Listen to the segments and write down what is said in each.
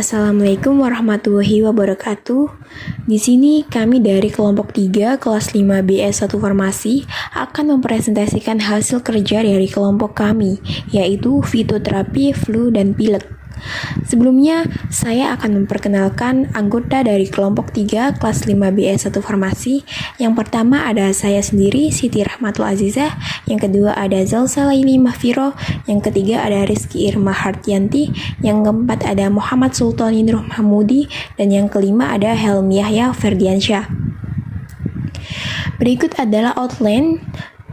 Assalamualaikum warahmatullahi wabarakatuh. Di sini kami dari kelompok 3 kelas 5 BS1 Farmasi akan mempresentasikan hasil kerja dari kelompok kami, yaitu fitoterapi, flu, dan pilek. Sebelumnya, saya akan memperkenalkan anggota dari kelompok 3 kelas 5 BS1 Farmasi. Yang pertama ada saya sendiri, Siti Rahmatul Azizah. Yang kedua ada Zalsa Laili Mahfiro. Yang ketiga ada Rizky Irma Hartianti. Yang keempat ada Muhammad Sultani Nur Mahmudi. Dan yang kelima ada Helmi Yahya Ferdiansyah. Berikut adalah outline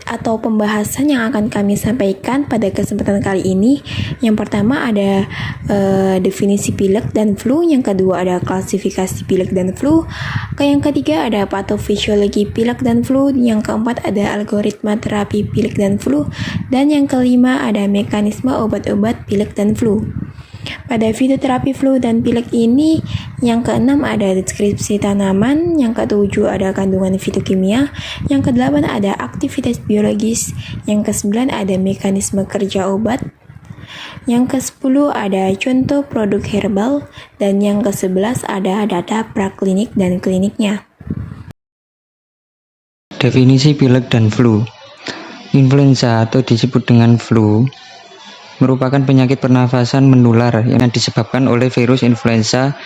atau pembahasan yang akan kami sampaikan pada kesempatan kali ini. Yang pertama ada definisi pilek dan flu, yang kedua ada klasifikasi pilek dan flu, yang ketiga ada patofisiologi pilek dan flu, yang keempat ada algoritma terapi pilek dan flu, dan yang kelima ada mekanisme obat-obat pilek dan flu. Pada fitoterapi flu dan pilek ini, yang keenam ada deskripsi tanaman, yang ketujuh ada kandungan fitokimia, yang kedelapan ada aktivitas biologis, yang kesembilan ada mekanisme kerja obat, yang kesepuluh ada contoh produk herbal, dan yang kesebelas ada data praklinik dan kliniknya. Definisi pilek dan flu. Influenza atau disebut dengan flu merupakan penyakit pernafasan menular yang disebabkan oleh virus influenza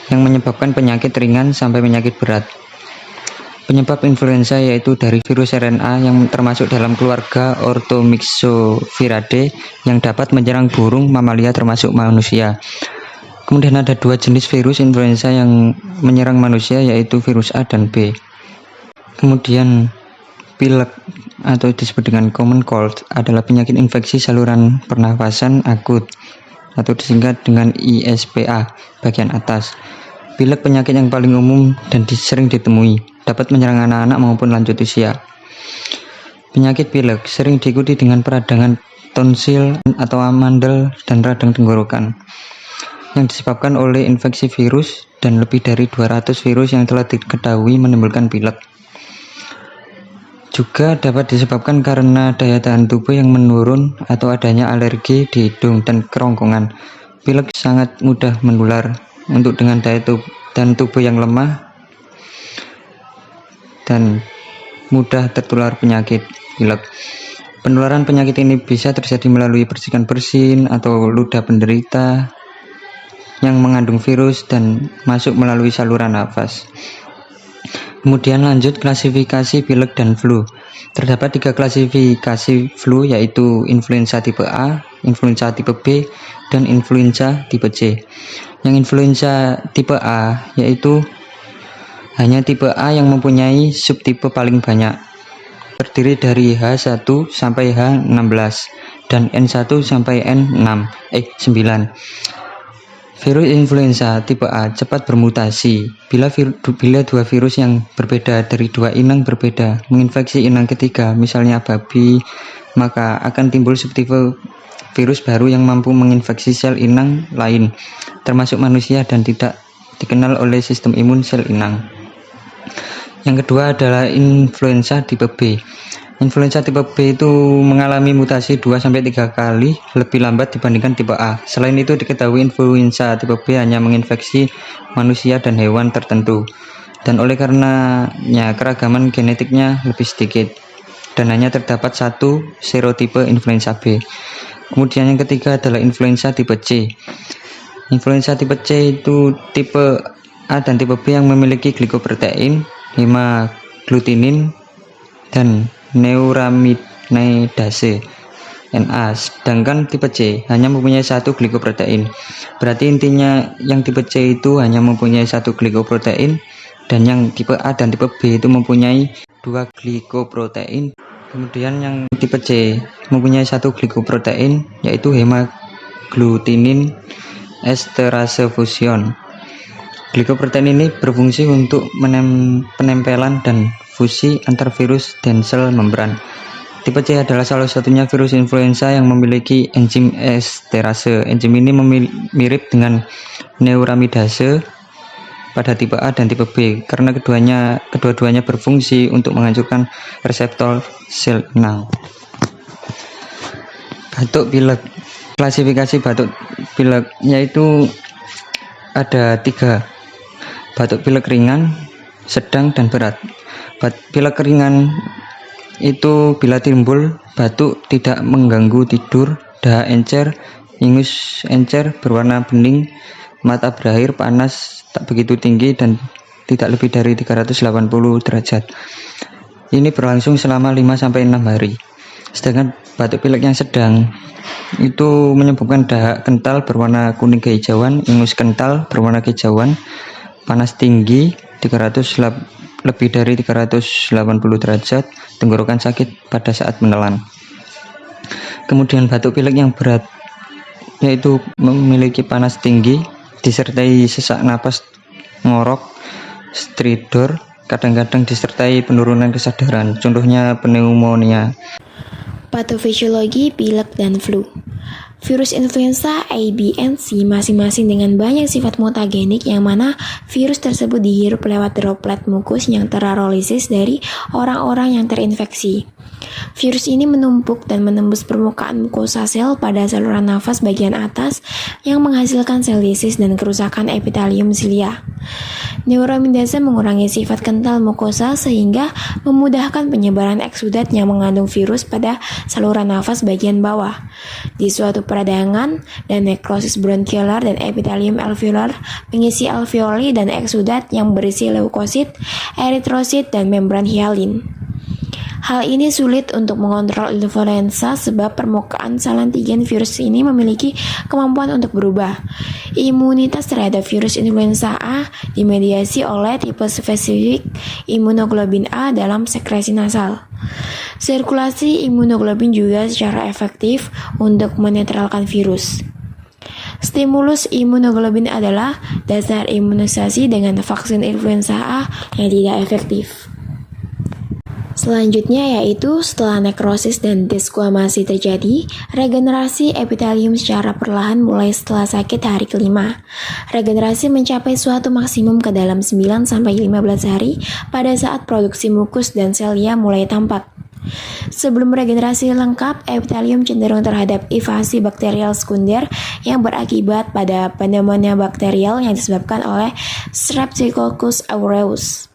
yang menyebabkan penyakit ringan sampai penyakit berat. Penyebab influenza yaitu dari virus RNA yang termasuk dalam keluarga Orthomyxoviridae yang dapat menyerang burung, mamalia termasuk manusia. Kemudian ada dua jenis virus influenza yang menyerang manusia yaitu virus A dan B. Kemudian pilek atau disebut dengan common cold adalah penyakit infeksi saluran pernafasan akut atau disingkat dengan ISPA bagian atas. Pilek penyakit yang paling umum dan sering ditemui, dapat menyerang anak-anak maupun lanjut usia. Penyakit pilek sering diikuti dengan peradangan tonsil atau amandel dan radang tenggorokan yang disebabkan oleh infeksi virus, dan lebih dari 200 virus yang telah diketahui menimbulkan pilek. Juga dapat disebabkan karena daya tahan tubuh yang menurun atau adanya alergi di hidung dan kerongkongan. Pilek sangat mudah menular untuk dengan daya tahan tubuh yang lemah dan mudah tertular penyakit pilek. Penularan penyakit ini bisa terjadi melalui percikan bersin atau ludah penderita yang mengandung virus dan masuk melalui saluran nafas. Kemudian lanjut klasifikasi pilek dan flu. Terdapat 3 klasifikasi flu, yaitu influenza tipe A, influenza tipe B, dan influenza tipe C. Yang influenza tipe A yaitu hanya tipe A yang mempunyai subtipe paling banyak, terdiri dari H1 sampai H16 dan N1 sampai N9. Virus influenza tipe A cepat bermutasi. Bila dua virus yang berbeda dari dua inang berbeda menginfeksi inang ketiga, misalnya babi, maka akan timbul subtipe virus baru yang mampu menginfeksi sel inang lain, termasuk manusia, dan tidak dikenal oleh sistem imun sel inang. Yang kedua adalah influenza tipe B. Influenza tipe B itu mengalami mutasi 2-3 kali lebih lambat dibandingkan tipe A. Selain itu diketahui influenza tipe B hanya menginfeksi manusia dan hewan tertentu, dan oleh karenanya keragaman genetiknya lebih sedikit dan hanya terdapat satu serotipe influenza B. Kemudian yang ketiga adalah influenza tipe C. Influenza tipe C itu tipe A dan tipe B yang memiliki glikoprotein, hemaglutinin, dan neuraminidase Na, sedangkan tipe C hanya mempunyai satu glikoprotein. Berarti intinya yang tipe C itu hanya mempunyai satu glikoprotein, dan yang tipe A dan tipe B itu mempunyai 2 glikoprotein. Kemudian yang tipe C mempunyai satu glikoprotein, yaitu hemaglutinin esterase fusion. Glikoprotein ini berfungsi untuk penempelan dan fusi antar virus dan sel membran. Tipe C adalah salah satunya virus influenza yang memiliki enzim esterase. Enzim ini mirip dengan neuraminidase pada tipe A dan tipe B karena kedua-duanya berfungsi untuk menghancurkan reseptor sel inang. Batuk pilek. Klasifikasi batuk pilek yaitu ada 3, batuk pilek ringan, sedang, dan berat. Pilek ringan itu bila timbul batuk tidak mengganggu tidur, dahak encer, ingus encer berwarna bening, mata berair, panas tak begitu tinggi dan tidak lebih dari 380 derajat. Ini berlangsung selama 5-6 hari. Sedangkan batuk pilek yang sedang itu menyebabkan dahak kental berwarna kuning kehijauan, ingus kental berwarna kehijauan, panas tinggi lebih dari 380 derajat, tenggorokan sakit pada saat menelan. Kemudian batuk pilek yang berat yaitu memiliki panas tinggi disertai sesak napas, ngorok, stridor, kadang-kadang disertai penurunan kesadaran, contohnya pneumonia. Patofisiologi pilek dan flu. Virus influenza A, B, and C masing-masing dengan banyak sifat mutagenik yang mana virus tersebut dihirup lewat droplet mukus yang terarolisis dari orang-orang yang terinfeksi. Virus ini menumpuk dan menembus permukaan mukosa sel pada saluran nafas bagian atas yang menghasilkan sel lisis dan kerusakan epitelium silia. Neuraminidase mengurangi sifat kental mukosa sehingga memudahkan penyebaran eksudat yang mengandung virus pada saluran nafas bagian bawah. Di suatu peradangan dan nekrosis bronchiolar dan epitelium alveolar mengisi alveoli dan eksudat yang berisi leukosit, eritrosit, dan membran hialin. Hal ini sulit untuk mengontrol influenza sebab permukaan sel antigen virus ini memiliki kemampuan untuk berubah. Imunitas terhadap virus influenza A dimediasi oleh tipe spesifik imunoglobin A dalam sekresi nasal. Sirkulasi imunoglobin juga secara efektif untuk menetralkan virus. Stimulus imunoglobin adalah dasar imunisasi dengan vaksin influenza A yang tidak efektif. Selanjutnya yaitu setelah nekrosis dan desquamasi terjadi, regenerasi epitelium secara perlahan mulai setelah sakit hari kelima. Regenerasi mencapai suatu maksimum ke dalam 9-15 hari pada saat produksi mukus dan selia mulai tampak. Sebelum regenerasi lengkap, epitelium cenderung terhadap invasi bakterial sekunder yang berakibat pada pneumonia bakterial yang disebabkan oleh Streptococcus aureus.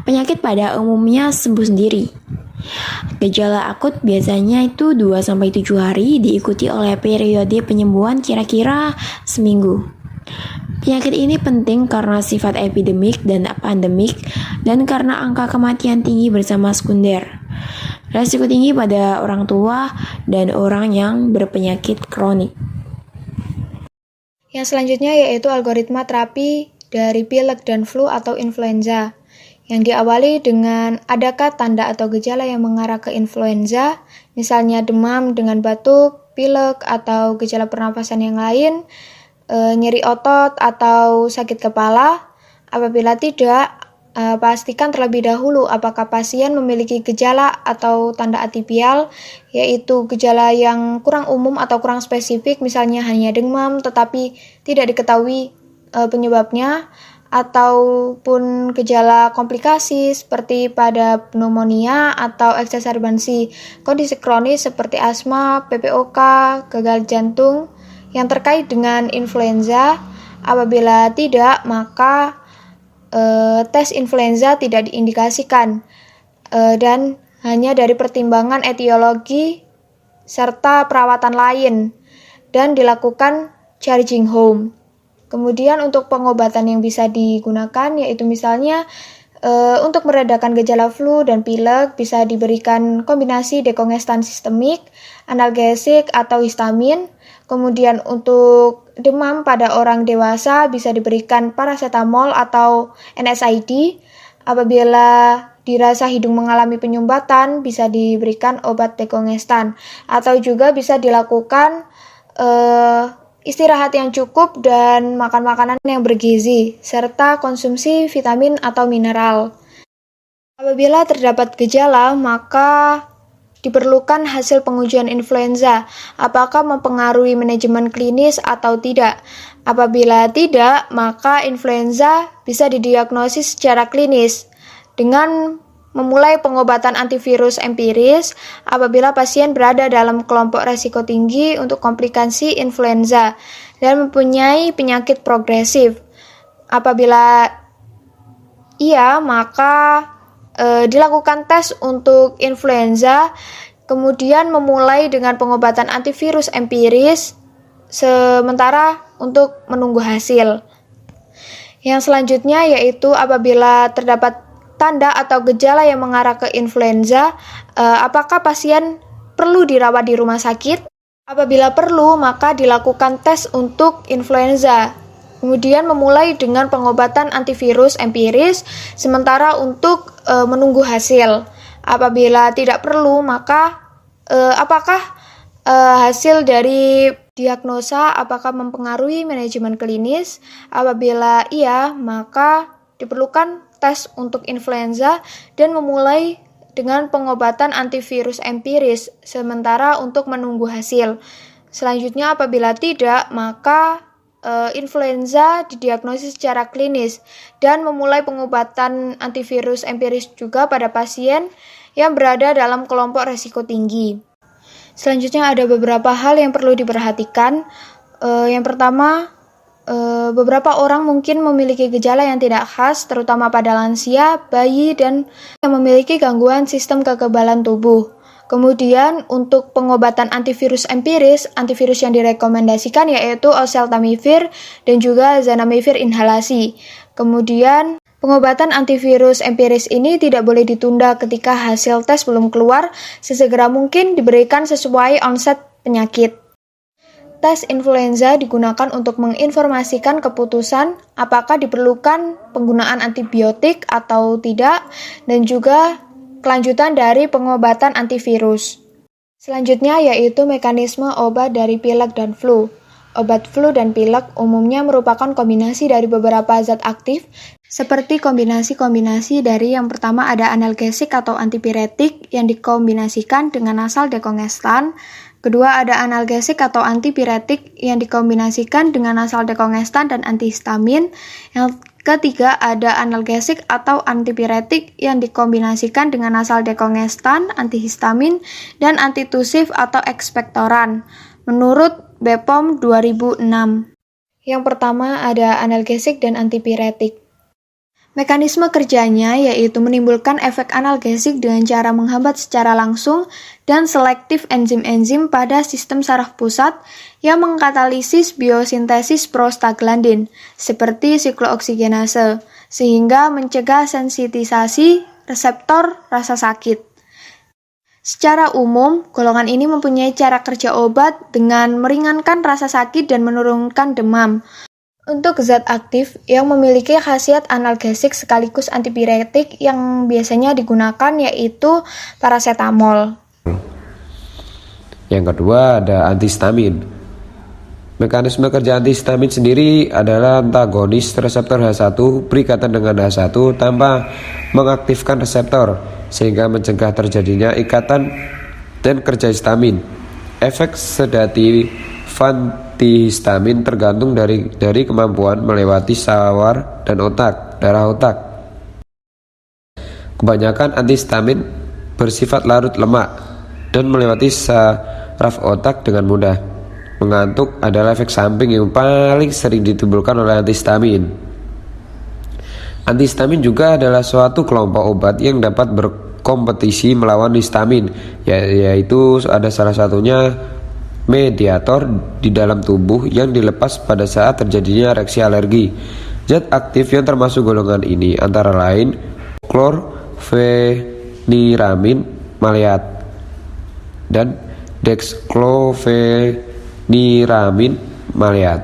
Penyakit pada umumnya sembuh sendiri. Gejala akut biasanya itu 2-7 hari diikuti oleh periode penyembuhan kira-kira seminggu. Penyakit ini penting karena sifat epidemik dan pandemik dan karena angka kematian tinggi bersama sekunder. Risiko tinggi pada orang tua dan orang yang berpenyakit kronik. Yang selanjutnya yaitu algoritma terapi dari pilek dan flu atau influenza, yang diawali dengan adakah tanda atau gejala yang mengarah ke influenza, misalnya demam dengan batuk, pilek, atau gejala pernapasan yang lain, nyeri otot atau sakit kepala. Apabila tidak, pastikan terlebih dahulu apakah pasien memiliki gejala atau tanda atipial, yaitu gejala yang kurang umum atau kurang spesifik, misalnya hanya demam tetapi tidak diketahui penyebabnya, ataupun gejala komplikasi seperti pada pneumonia atau eksaserbasi kondisi kronis seperti asma, PPOK, gagal jantung yang terkait dengan influenza. Apabila tidak, maka tes influenza tidak diindikasikan dan hanya dari pertimbangan etiologi serta perawatan lain dan dilakukan charging home. Kemudian untuk pengobatan yang bisa digunakan yaitu misalnya untuk meredakan gejala flu dan pilek bisa diberikan kombinasi dekongestan sistemik, analgesik atau histamin. Kemudian untuk demam pada orang dewasa bisa diberikan paracetamol atau NSAID. Apabila dirasa hidung mengalami penyumbatan bisa diberikan obat dekongestan atau juga bisa dilakukan istirahat yang cukup dan makan makanan yang bergizi, serta konsumsi vitamin atau mineral. Apabila terdapat gejala, maka diperlukan hasil pengujian influenza, apakah mempengaruhi manajemen klinis atau tidak. Apabila tidak, maka influenza bisa didiagnosis secara klinis dengan memulai pengobatan antivirus empiris apabila pasien berada dalam kelompok resiko tinggi untuk komplikasi influenza dan mempunyai penyakit progresif. Apabila iya, maka dilakukan tes untuk influenza, kemudian memulai dengan pengobatan antivirus empiris sementara untuk menunggu hasil. Yang selanjutnya yaitu apabila terdapat tanda atau gejala yang mengarah ke influenza, apakah pasien perlu dirawat di rumah sakit? Apabila perlu, maka dilakukan tes untuk influenza. Kemudian memulai dengan pengobatan antivirus empiris sementara untuk menunggu hasil. Apabila tidak perlu, maka apakah hasil dari diagnosa apakah mempengaruhi manajemen klinis? Apabila iya, maka diperlukan tes untuk influenza dan memulai dengan pengobatan antivirus empiris sementara untuk menunggu hasil. Selanjutnya apabila tidak, maka influenza didiagnosis secara klinis dan memulai pengobatan antivirus empiris juga pada pasien yang berada dalam kelompok risiko tinggi. Selanjutnya ada beberapa hal yang perlu diperhatikan. Yang pertama, beberapa orang mungkin memiliki gejala yang tidak khas, terutama pada lansia, bayi, dan yang memiliki gangguan sistem kekebalan tubuh. Kemudian untuk pengobatan antivirus empiris, antivirus yang direkomendasikan yaitu oseltamivir dan juga zanamivir inhalasi. Kemudian pengobatan antivirus empiris ini tidak boleh ditunda ketika hasil tes belum keluar, sesegera mungkin diberikan sesuai onset penyakit. Tes influenza digunakan untuk menginformasikan keputusan apakah diperlukan penggunaan antibiotik atau tidak, dan juga kelanjutan dari pengobatan antivirus. Selanjutnya yaitu mekanisme obat dari pilek dan flu. Obat flu dan pilek umumnya merupakan kombinasi dari beberapa zat aktif, seperti kombinasi-kombinasi dari yang pertama ada analgesik atau antipiretik yang dikombinasikan dengan nasal dekongestan. Kedua ada analgesik atau antipiretik yang dikombinasikan dengan nasal dekongestan dan antihistamin. Yang ketiga ada analgesik atau antipiretik yang dikombinasikan dengan nasal dekongestan, antihistamin, dan antitusif atau ekspektoran. Menurut BPOM 2006. Yang pertama ada analgesik dan antipiretik. Mekanisme kerjanya yaitu menimbulkan efek analgesik dengan cara menghambat secara langsung dan selektif enzim-enzim pada sistem saraf pusat yang mengkatalisis biosintesis prostaglandin seperti siklooksigenase, sehingga mencegah sensitisasi reseptor rasa sakit. Secara umum, golongan ini mempunyai cara kerja obat dengan meringankan rasa sakit dan menurunkan demam. Untuk zat aktif yang memiliki khasiat analgesik sekaligus antipiretik yang biasanya digunakan yaitu paracetamol. Yang kedua ada antihistamin. Mekanisme kerja antihistamin sendiri adalah antagonis reseptor H1 berikatan dengan H1 tanpa mengaktifkan reseptor sehingga mencegah terjadinya ikatan dan kerja histamin. Efek sedatif antihistamin tergantung dari kemampuan melewati sawar dan darah otak. Kebanyakan antihistamin bersifat larut lemak dan melewati saraf otak dengan mudah. Mengantuk adalah efek samping yang paling sering ditimbulkan oleh antihistamin. Antihistamin juga adalah suatu kelompok obat yang dapat berkompetisi melawan histamin, yaitu ada salah satunya mediator di dalam tubuh yang dilepas pada saat terjadinya reaksi alergi. Zat aktif yang termasuk golongan ini antara lain chlorpheniramine maleat dan dexclofeniramine maleat.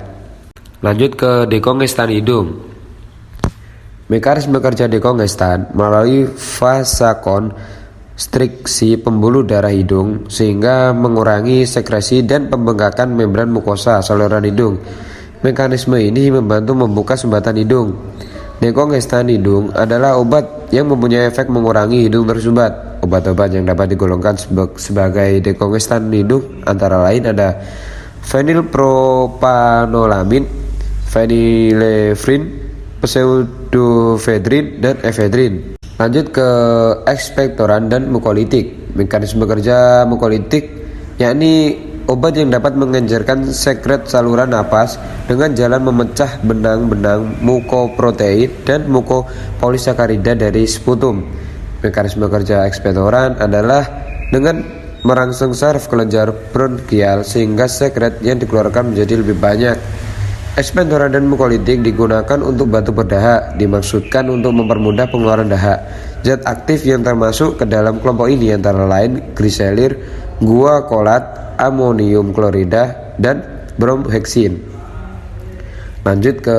Lanjut ke dekongestan hidung. Mekanisme kerja dekongestan melalui vasokonstriksi pembuluh darah hidung sehingga mengurangi sekresi dan pembengkakan membran mukosa saluran hidung. Mekanisme ini membantu membuka sumbatan hidung. Dekongestan hidung adalah obat yang mempunyai efek mengurangi hidung tersumbat. Obat-obat yang dapat digolongkan sebagai dekongestan hidung antara lain ada fenilpropanolamin, phenylephrine, pseudoephedrine, dan ephedrine. Lanjut ke ekspektoran dan mukolitik. Mekanisme kerja mukolitik yakni obat yang dapat mengencerkan sekret saluran napas dengan jalan memecah benang-benang mukoprotein dan mukopolisakarida dari sputum. Mekanisme kerja ekspektoran adalah dengan merangsang saraf kelenjar bronkial sehingga sekret yang dikeluarkan menjadi lebih banyak. Ekspektoran dan mukolitik digunakan untuk batuk berdahak, dimaksudkan untuk mempermudah pengeluaran dahak. Zat aktif yang termasuk ke dalam kelompok ini antara lain gliselir, guakolat, amonium klorida, dan bromheksin. Lanjut ke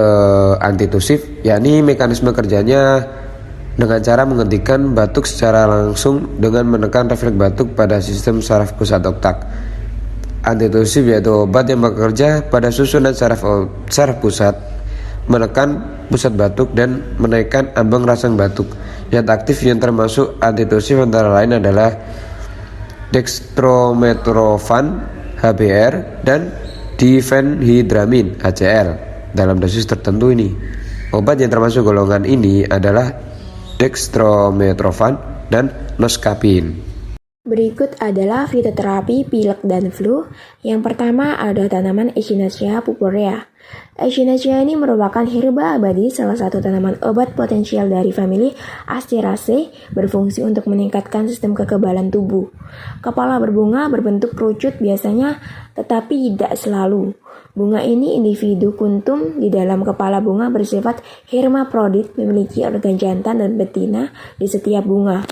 antitusif, yakni mekanisme kerjanya dengan cara menghentikan batuk secara langsung dengan menekan refleks batuk pada sistem saraf pusat otak. Antitusif yaitu obat yang bekerja pada susunan saraf pusat, menekan pusat batuk dan menaikkan ambang rasang batuk. Zat aktif yang termasuk antitusif antara lain adalah dextromethorphan (HBr) dan diphenhydramin (HCl). Dalam dosis tertentu ini, obat yang termasuk golongan ini adalah dextromethorphan dan noscapin. Berikut adalah fitoterapi pilek dan flu. Yang pertama ada tanaman Echinacea purpurea. Echinacea ini merupakan herba abadi, salah satu tanaman obat potensial dari famili Asteraceae, berfungsi untuk meningkatkan sistem kekebalan tubuh. Kepala berbunga berbentuk kerucut biasanya, tetapi tidak selalu. Bunga ini individu kuntum di dalam kepala bunga bersifat hermaprodit, memiliki organ jantan dan betina di setiap bunga.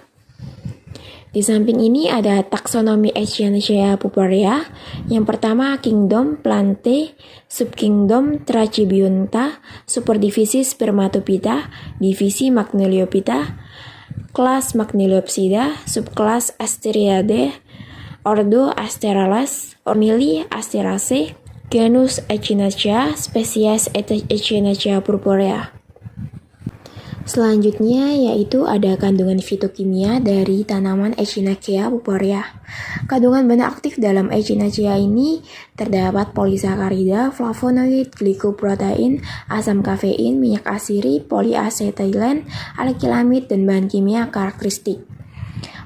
Di samping ini ada taksonomi Echinacea purpurea. Yang pertama Kingdom Plantae, Subkingdom Trachybionta, Superdivisi Spermatophyta, Divisi Magnoliophyta, Kelas Magnoliopsida, Subkelas Asteriadae, Ordo Asterales, Famili Asteraceae, Genus Echinacea, Spesies Echinacea purpurea. Selanjutnya yaitu ada kandungan fitokimia dari tanaman Echinacea purpurea. Kandungan benda aktif dalam Echinacea ini terdapat polisakarida, flavonoid, glikoprotein, asam kafein, minyak asiri, poliasetilen, alkilamid, dan bahan kimia karakteristik.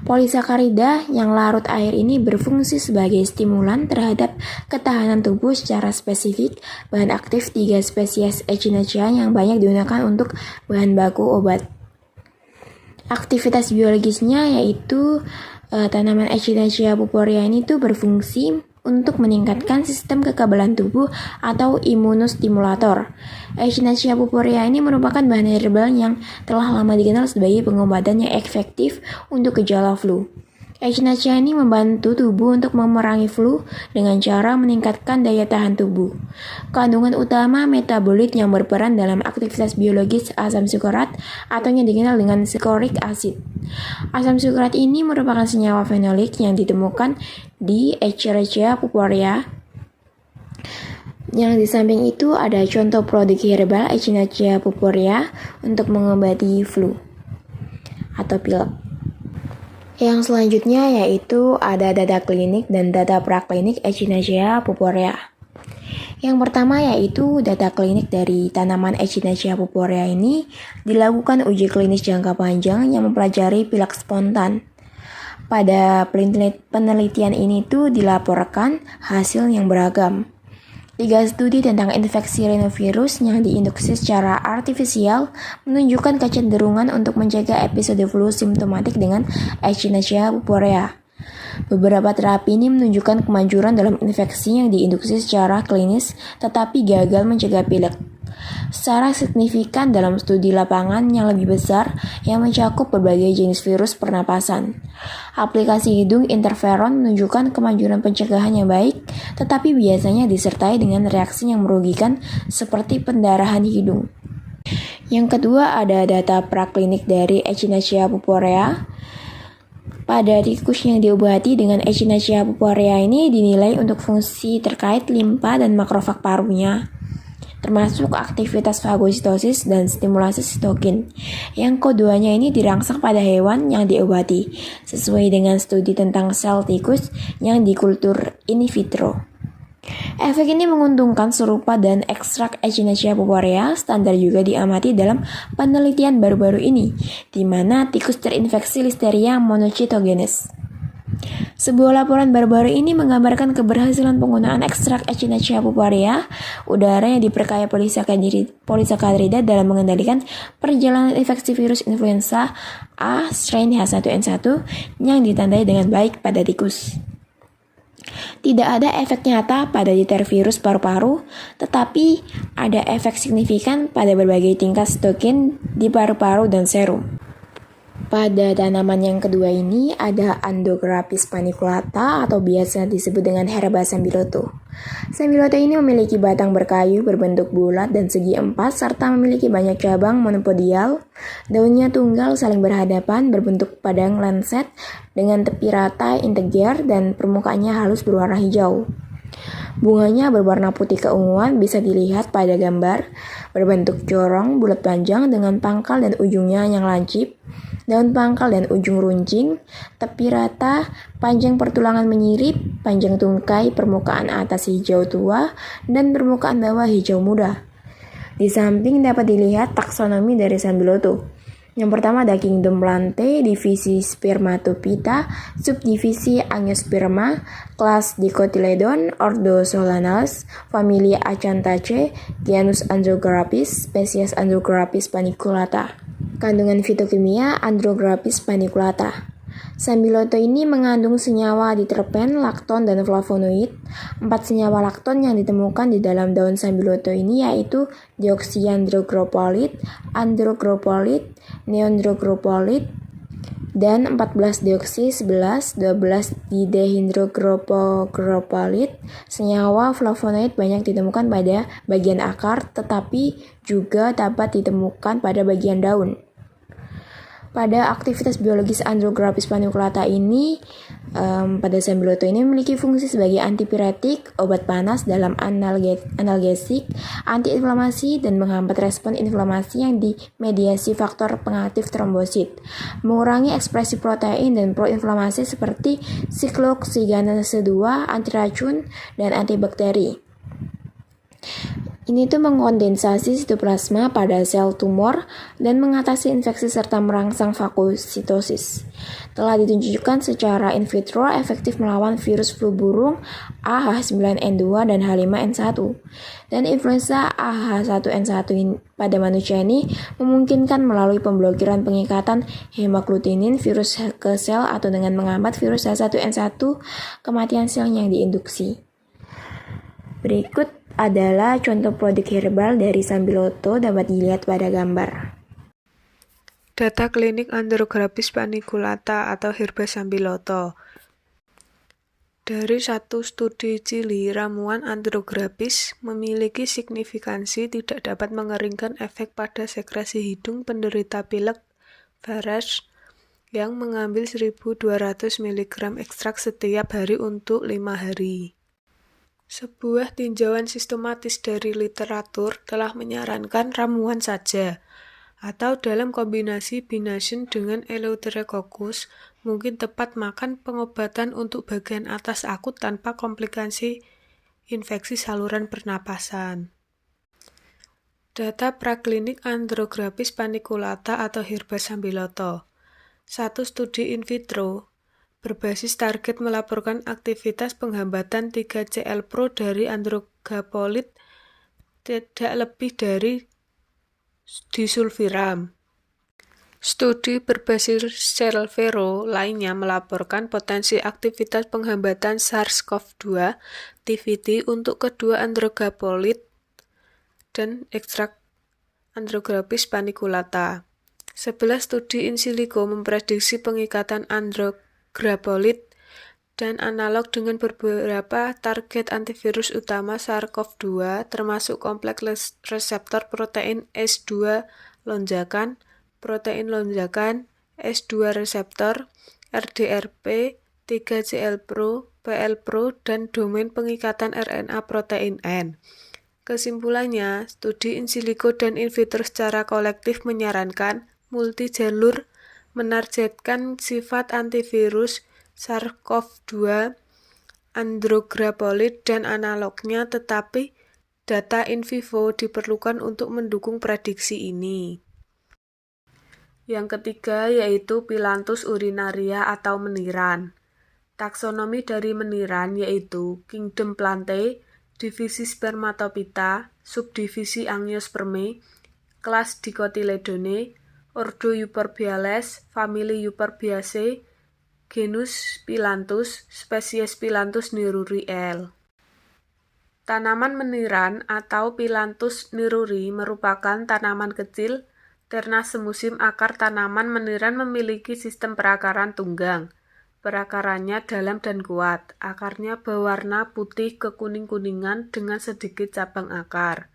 Polisakarida yang larut air ini berfungsi sebagai stimulan terhadap ketahanan tubuh secara spesifik. Bahan aktif 3 spesies Echinacea yang banyak digunakan untuk bahan baku obat. Aktivitas biologisnya yaitu tanaman Echinacea purpurea ini tuh berfungsi untuk meningkatkan sistem kekebalan tubuh atau imunostimulator. Echinacea purpurea ini merupakan bahan herbal yang telah lama dikenal sebagai pengobatan yang efektif untuk gejala flu. Echinacea ini membantu tubuh untuk memerangi flu dengan cara meningkatkan daya tahan tubuh. Kandungan utama metabolit yang berperan dalam aktivitas biologis asam sukrat atau yang dikenal dengan sukoric acid. Asam sukrat ini merupakan senyawa fenolik yang ditemukan di Echinacea purpurea. Yang di samping itu ada contoh produk herbal Echinacea purpurea untuk mengobati flu atau pilek. Yang selanjutnya yaitu ada data klinik dan data praklinik Echinacea purpurea. Yang pertama yaitu data klinik dari tanaman Echinacea purpurea ini dilakukan uji klinis jangka panjang yang mempelajari pilek spontan. Pada penelitian ini tuh dilaporkan hasil yang beragam. 3 studi tentang infeksi rhinovirus yang diinduksi secara artifisial menunjukkan kecenderungan untuk mencegah episode flu simptomatik dengan Echinacea purpurea. Beberapa terapi ini menunjukkan kemajuan dalam infeksi yang diinduksi secara klinis tetapi gagal mencegah pilek. Secara signifikan dalam studi lapangan yang lebih besar yang mencakup berbagai jenis virus pernapasan. Aplikasi hidung interferon menunjukkan kemajuan pencegahan yang baik, tetapi biasanya disertai dengan reaksi yang merugikan seperti pendarahan hidung. Yang kedua ada data praklinik dari Echinacea purpurea. Pada tikus yang diobati dengan Echinacea purpurea ini dinilai untuk fungsi terkait limpa dan makrofag parunya, termasuk aktivitas fagositosis dan stimulasi sitokin. Yang keduanya ini dirangsang pada hewan yang diobati, sesuai dengan studi tentang sel tikus yang dikultur in vitro. Efek ini menguntungkan serupa dan ekstrak Echinacea purpurea standar juga diamati dalam penelitian baru-baru ini, di mana tikus terinfeksi Listeria monocytogenes. Sebuah laporan baru-baru ini menggambarkan keberhasilan penggunaan ekstrak Echinacea purpurea udara yang diperkaya polisakarida dalam mengendalikan perjalanan infeksi virus influenza A strain H1N1 yang ditandai dengan baik pada tikus. Tidak ada efek nyata pada diftervirus paru-paru, tetapi ada efek signifikan pada berbagai tingkat stokin di paru-paru dan serum. Pada tanaman yang kedua ini ada Andrographis paniculata atau biasa disebut dengan Herba sambiloto. Sambiloto ini memiliki batang berkayu berbentuk bulat dan segi empat serta memiliki banyak cabang monopodial. Daunnya tunggal saling berhadapan berbentuk padang lancet dengan tepi rata integer dan permukaannya halus berwarna hijau. Bunganya berwarna putih keunguan bisa dilihat pada gambar, berbentuk corong bulat panjang dengan pangkal dan ujungnya yang lancip. Daun pangkal dan ujung runcing, tepi rata, panjang pertulangan menyirip, panjang tungkai, permukaan atas hijau tua, dan permukaan bawah hijau muda. Di samping dapat dilihat taksonomi dari Sambiloto. Yang pertama ada Kingdom Plantae, divisi Spermatophyta, subdivisi Angiosperma, kelas Dicotyledon, ordo Solanales, familia Acanthaceae, genus Andrographis, spesies Andrographis paniculata. Kandungan fitokimia Andrographis paniculata. Sambiloto ini mengandung senyawa diterpen, lakton, dan flavonoid. 4 senyawa lakton yang ditemukan di dalam daun sambiloto ini yaitu deoksyandrogropolid, androgropolid, neandrogropolid, dan 14 deoksi, 11, 12 didehydrogropolid. Senyawa flavonoid banyak ditemukan pada bagian akar, tetapi juga dapat ditemukan pada bagian daun. Pada aktivitas biologis Andrographis paniculata ini, pada Sambiloto ini memiliki fungsi sebagai antipiretik, obat panas dalam analgesik, antiinflamasi, dan menghambat respon inflamasi yang dimediasi faktor pengaktif trombosit, mengurangi ekspresi protein dan proinflamasi seperti siklooksiggenase 2, antiracun, dan antibakteri. Ini tuh mengkondensasi sitoplasma pada sel tumor dan mengatasi infeksi serta merangsang fagositosis. Telah ditunjukkan secara in vitro efektif melawan virus flu burung AH9N2 dan H5N1. Dan influenza AH1N1 pada manusia ini memungkinkan melalui pemblokiran pengikatan hemaglutinin virus ke sel atau dengan menghambat virus H1N1 kematian sel yang diinduksi. Berikut adalah contoh produk herbal dari Sambiloto dapat dilihat pada gambar. Data klinik Andrographis paniculata atau Herba sambiloto. Dari satu studi Chili, ramuan Andrographis memiliki signifikansi tidak dapat mengeringkan efek pada sekresi hidung penderita pilek Veres yang mengambil 1.200 mg ekstrak setiap hari untuk 5 hari. Sebuah tinjauan sistematis dari literatur telah menyarankan ramuan saja, atau dalam kombinasi bination dengan Eleutherococcus, mungkin tepat makan pengobatan untuk bagian atas akut tanpa komplikasi infeksi saluran pernapasan. Data praklinik Andrographis paniculata atau Herba sambiloto. Satu studi in vitro berbasis target melaporkan aktivitas penghambatan 3CL-Pro dari androgapolid tidak lebih dari disulfiram. Studi berbasis sel vero lainnya melaporkan potensi aktivitas penghambatan SARS-CoV-2 TVT untuk kedua androgapolid dan ekstrak Andrographis paniculata. 11 studi in silico memprediksi pengikatan androgapolid dan analog dengan beberapa target antivirus utama SARS-CoV-2 termasuk kompleks reseptor protein S2 lonjakan, protein lonjakan, S2 reseptor, RDRP, 3CL-Pro, PL-Pro, dan domain pengikatan RNA protein N. Kesimpulannya, studi in silico dan in vitro secara kolektif menyarankan multijalur menargetkan sifat antivirus SARS-CoV-2 andrograbolid dan analognya, tetapi data in vivo diperlukan untuk mendukung prediksi ini. Yang ketiga yaitu Phyllanthus urinaria atau meniran. Taksonomi dari meniran yaitu Kingdom Plantae, divisi Spermatophyta, subdivisi Angiospermae, kelas Dicotyledone, ordo Euphorbiales, famili Euphorbiaceae, genus Phyllanthus, spesies Phyllanthus niruri L. Tanaman meniran atau Phyllanthus niruri merupakan tanaman kecil, terna semusim akar. Tanaman meniran memiliki sistem perakaran tunggang. Perakarannya dalam dan kuat. Akarnya berwarna putih ke kuning-kuningan dengan sedikit cabang akar.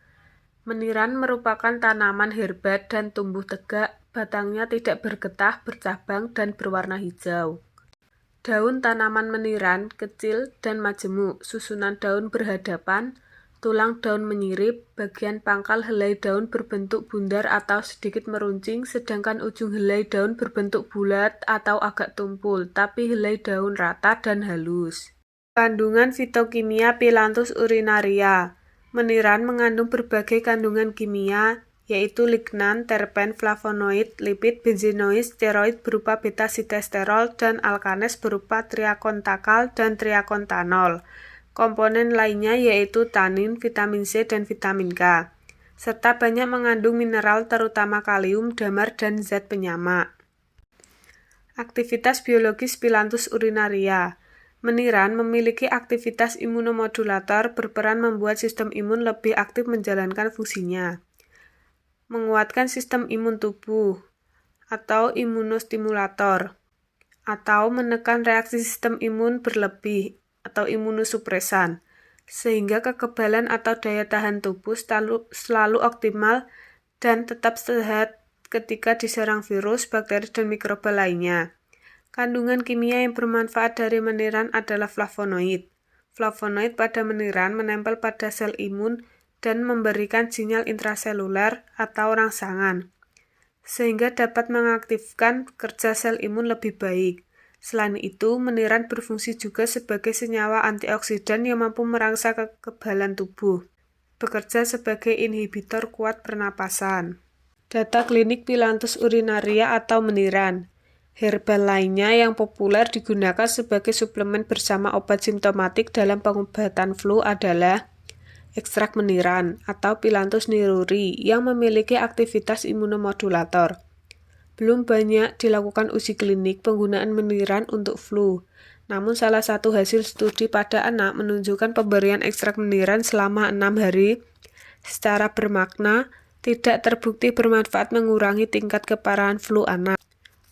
Meniran merupakan tanaman herbat dan tumbuh tegak. Batangnya tidak bergetah, bercabang, dan berwarna hijau. Daun tanaman meniran kecil dan majemuk, susunan daun berhadapan, tulang daun menyirip, bagian pangkal helai daun berbentuk bundar atau sedikit meruncing, sedangkan ujung helai daun berbentuk bulat atau agak tumpul, tapi helai daun rata dan halus. Kandungan fitokimia Phyllanthus urinaria. Meniran mengandung berbagai kandungan kimia, yaitu lignan, terpen, flavonoid, lipid, benzenoid, steroid berupa beta-sitosterol, dan alkanes berupa triakontakal dan triakontanol. Komponen lainnya yaitu tanin, vitamin C, dan vitamin K, serta banyak mengandung mineral terutama kalium, damar, dan zat penyamak. Aktivitas biologis Phyllanthus urinaria. Meniran memiliki aktivitas imunomodulator, berperan membuat sistem imun lebih aktif menjalankan fungsinya. Menguatkan sistem imun tubuh atau imunostimulator, atau menekan reaksi sistem imun berlebih atau imunosupresan, sehingga kekebalan atau daya tahan tubuh selalu optimal dan tetap sehat ketika diserang virus, bakteri, dan mikroba lainnya. Kandungan kimia yang bermanfaat dari meniran adalah flavonoid. Flavonoid pada meniran menempel pada sel imun dan memberikan sinyal intraseluler atau rangsangan, sehingga dapat mengaktifkan kerja sel imun lebih baik. Selain itu, meniran berfungsi juga sebagai senyawa antioksidan yang mampu merangsang kekebalan tubuh. Bekerja sebagai inhibitor kuat pernapasan. Data klinik Phyllanthus urinaria atau meniran. Herbal lainnya yang populer digunakan sebagai suplemen bersama obat simptomatik dalam pengobatan flu adalah ekstrak meniran atau Phyllanthus niruri yang memiliki aktivitas imunomodulator. Belum banyak dilakukan uji klinik penggunaan meniran untuk flu, namun salah satu hasil studi pada anak menunjukkan pemberian ekstrak meniran selama 6 hari secara bermakna tidak terbukti bermanfaat mengurangi tingkat keparahan flu anak.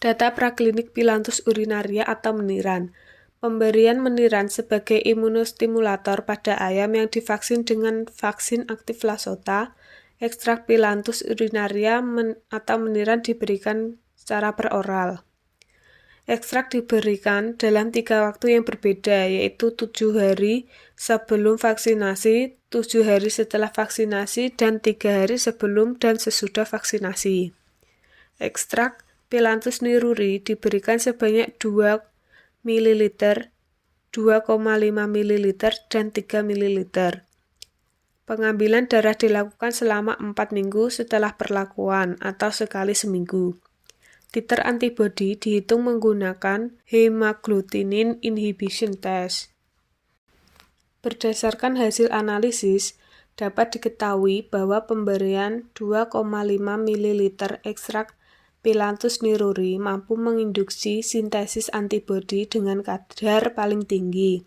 Data praklinik Phyllanthus urinaria atau meniran. Pemberian meniran sebagai imunostimulator pada ayam yang divaksin dengan vaksin aktif Lasota. Ekstrak Phyllanthus urinaria atau meniran diberikan secara peroral. Ekstrak diberikan dalam 3 waktu yang berbeda, yaitu 7 hari sebelum vaksinasi, 7 hari setelah vaksinasi, dan 3 hari sebelum dan sesudah vaksinasi. Ekstrak Phyllanthus niruri diberikan sebanyak 2 ml, 2,5 ml, dan 3 ml. Pengambilan darah dilakukan selama 4 minggu setelah perlakuan atau sekali seminggu. Titer antibodi dihitung menggunakan hemagglutinin inhibition test. Berdasarkan hasil analisis, dapat diketahui bahwa pemberian 2,5 ml ekstrak Phyllanthus niruri mampu menginduksi sintesis antibodi dengan kadar paling tinggi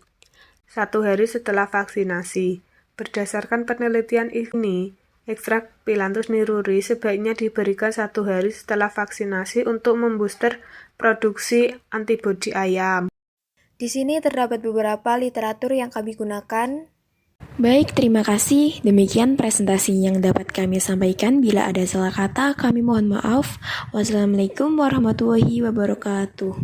1 hari setelah vaksinasi. Berdasarkan penelitian ini, ekstrak Phyllanthus niruri sebaiknya diberikan 1 hari setelah vaksinasi untuk membooster produksi antibodi ayam. Di sini terdapat beberapa literatur yang kami gunakan. Baik, terima kasih. Demikian presentasi yang dapat kami sampaikan. Bila ada salah kata, kami mohon maaf. Wassalamualaikum warahmatullahi wabarakatuh.